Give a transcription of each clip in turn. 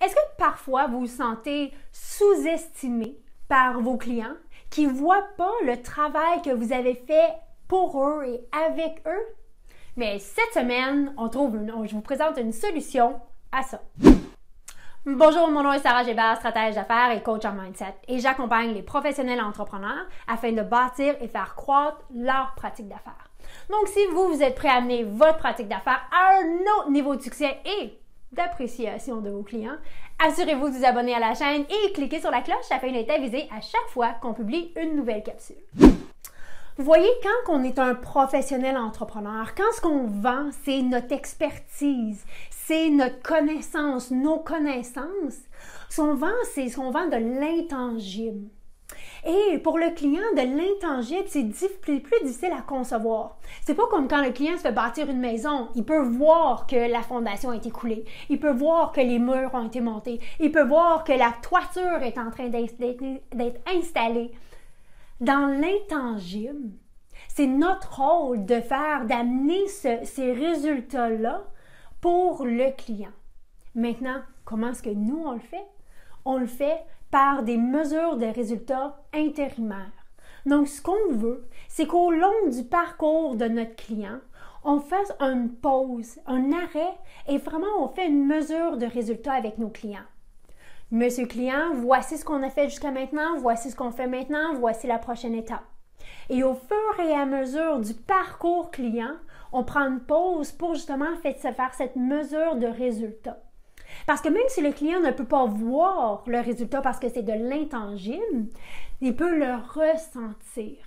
Est-ce que parfois vous vous sentez sous-estimé par vos clients qui ne voient pas le travail que vous avez fait pour eux et avec eux? Mais cette semaine, je vous présente une solution à ça. Bonjour, mon nom est Sarah Gébert, stratège d'affaires et coach en mindset, et j'accompagne les professionnels entrepreneurs afin de bâtir et faire croître leur pratique d'affaires. Donc, si vous êtes prêt à amener votre pratique d'affaires à un autre niveau de succès et d'appréciation de vos clients, assurez-vous de vous abonner à la chaîne et cliquez sur la cloche afin d'être avisé à chaque fois qu'on publie une nouvelle capsule. Vous voyez, quand on est un professionnel entrepreneur, quand ce qu'on vend, c'est notre expertise, c'est notre connaissance, nos connaissances, ce qu'on vend, c'est ce qu'on vend de l'intangible. Et pour le client, de l'intangible, c'est plus difficile à concevoir. C'est pas comme quand le client se fait bâtir une maison. Il peut voir que la fondation a été coulée. Il peut voir que les murs ont été montés. Il peut voir que la toiture est en train d'être installée. Dans l'intangible, c'est notre rôle d'amener ces résultats-là pour le client. Maintenant, comment est-ce que nous, on le fait? On le fait par des mesures de résultats intérimaires. Donc, ce qu'on veut, c'est qu'au long du parcours de notre client, on fasse une pause, un arrêt, et vraiment, on fait une mesure de résultats avec nos clients. Monsieur client, voici ce qu'on a fait jusqu'à maintenant, voici ce qu'on fait maintenant, voici la prochaine étape. Et au fur et à mesure du parcours client, on prend une pause pour justement faire cette mesure de résultats. Parce que même si le client ne peut pas voir le résultat parce que c'est de l'intangible, il peut le ressentir.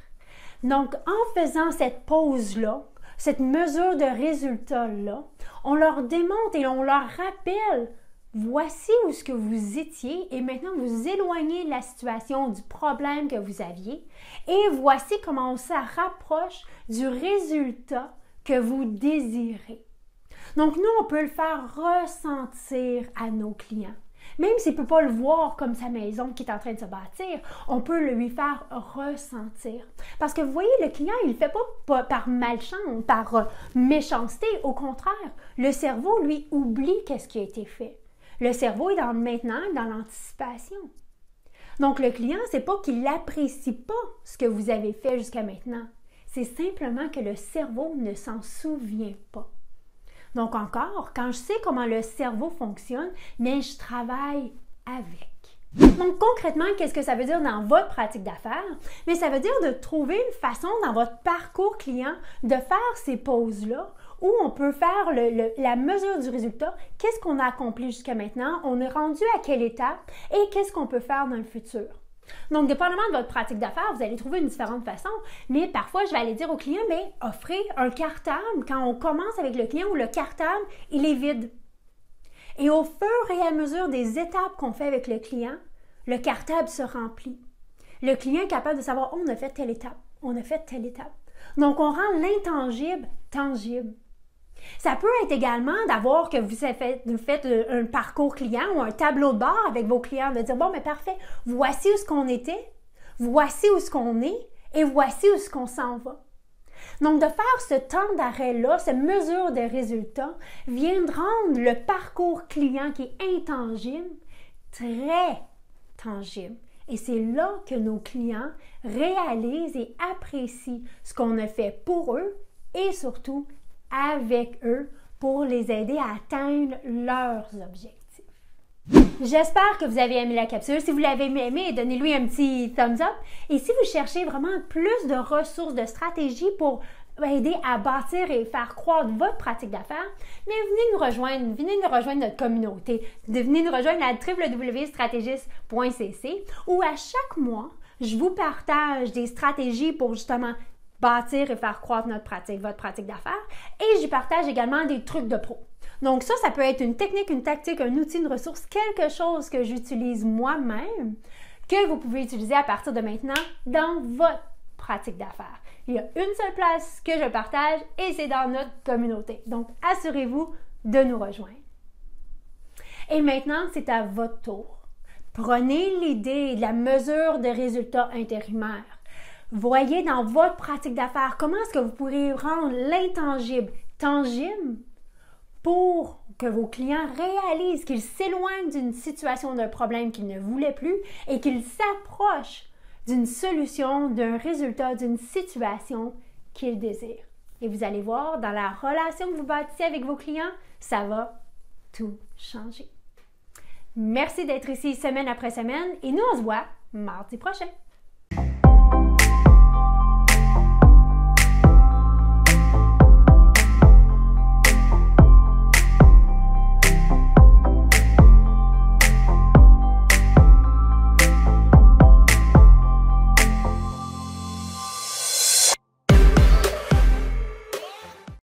Donc, en faisant cette pause-là, cette mesure de résultats-là, on leur démontre et on leur rappelle, voici où ce que vous étiez et maintenant vous éloignez de la situation, du problème que vous aviez et voici comment on se rapproche du résultat que vous désirez. Donc, nous, on peut le faire ressentir à nos clients. Même s'il ne peut pas le voir comme sa maison qui est en train de se bâtir, on peut lui faire ressentir. Parce que vous voyez, le client, il ne le fait pas par malchance, par méchanceté. Au contraire, le cerveau, lui, oublie qu'est-ce qui a été fait. Le cerveau est dans le maintenant, dans l'anticipation. Donc, le client, ce n'est pas qu'il n'apprécie pas ce que vous avez fait jusqu'à maintenant. C'est simplement que le cerveau ne s'en souvient pas. Donc encore, quand je sais comment le cerveau fonctionne, mais je travaille avec. Donc concrètement, qu'est-ce que ça veut dire dans votre pratique d'affaires? Mais ça veut dire de trouver une façon dans votre parcours client de faire ces pauses-là où on peut faire la mesure du résultat. Qu'est-ce qu'on a accompli jusqu'à maintenant? On est rendu à quelle étape? Et qu'est-ce qu'on peut faire dans le futur? Donc, dépendamment de votre pratique d'affaires, vous allez trouver une différente façon, mais parfois, je vais aller dire au client, mais offrez un cartable quand on commence avec le client où le cartable, il est vide. Et au fur et à mesure des étapes qu'on fait avec le client, le cartable se remplit. Le client est capable de savoir, oh, on a fait telle étape, on a fait telle étape. Donc, on rend l'intangible tangible. Ça peut être également d'avoir que vous faites un parcours client ou un tableau de bord avec vos clients, de dire, bon, mais parfait, voici où ce qu'on était, voici où ce qu'on est et voici où ce qu'on s'en va. Donc, de faire ce temps d'arrêt-là, cette mesure de résultats, vient de rendre le parcours client qui est intangible très tangible. Et c'est là que nos clients réalisent et apprécient ce qu'on a fait pour eux et surtout avec eux pour les aider à atteindre leurs objectifs. J'espère que vous avez aimé la capsule. Si vous l'avez aimé, donnez-lui un petit thumbs up. Et si vous cherchez vraiment plus de ressources, de stratégies pour aider à bâtir et faire croître votre pratique d'affaires, mais venez nous rejoindre notre communauté. Venez nous rejoindre à www.strategist.cc où à chaque mois, je vous partage des stratégies pour justement bâtir et faire croître votre pratique d'affaires. Et j'y partage également des trucs de pro. Donc ça peut être une technique, une tactique, un outil, une ressource, quelque chose que j'utilise moi-même, que vous pouvez utiliser à partir de maintenant dans votre pratique d'affaires. Il y a une seule place que je partage et c'est dans notre communauté. Donc assurez-vous de nous rejoindre. Et maintenant, c'est à votre tour. Prenez l'idée de la mesure de résultats intérimaires. Voyez dans votre pratique d'affaires comment est-ce que vous pourrez rendre l'intangible tangible pour que vos clients réalisent qu'ils s'éloignent d'une situation, d'un problème qu'ils ne voulaient plus et qu'ils s'approchent d'une solution, d'un résultat, d'une situation qu'ils désirent. Et vous allez voir, dans la relation que vous bâtissez avec vos clients, ça va tout changer. Merci d'être ici semaine après semaine et nous on se voit mardi prochain.